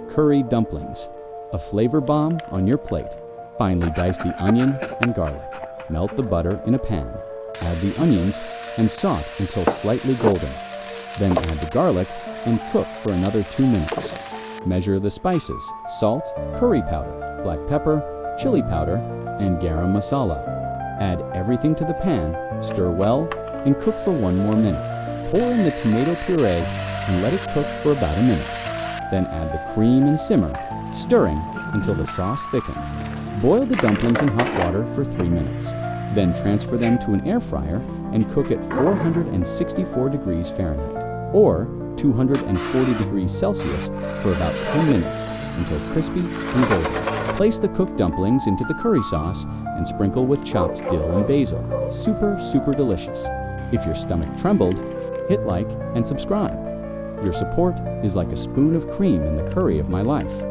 Curry dumplings, a flavor bomb on your plate. Finely dice the onion and garlic. Melt the butter in a pan. Add the onions and saute until slightly golden. Then add the garlic and cook for another 2 minutes. Measure the spices: salt, curry powder, black pepper, chili powder, and garam masala. Add everything to the pan, stir well, and cook for 1 more minute. Pour in the tomato puree and let it cook for about a minute. Then add the cream and simmer, stirring until the sauce thickens. Boil the dumplings in hot water for 3 minutes. Then transfer them to an air fryer and cook at 464 degrees Fahrenheit or 240 degrees Celsius for about 10 minutes until crispy and golden. Place the cooked dumplings into the curry sauce and sprinkle with chopped dill and basil. Super delicious. If your stomach trembled, hit like and subscribe. Your support is like a spoon of cream in the curry of my life.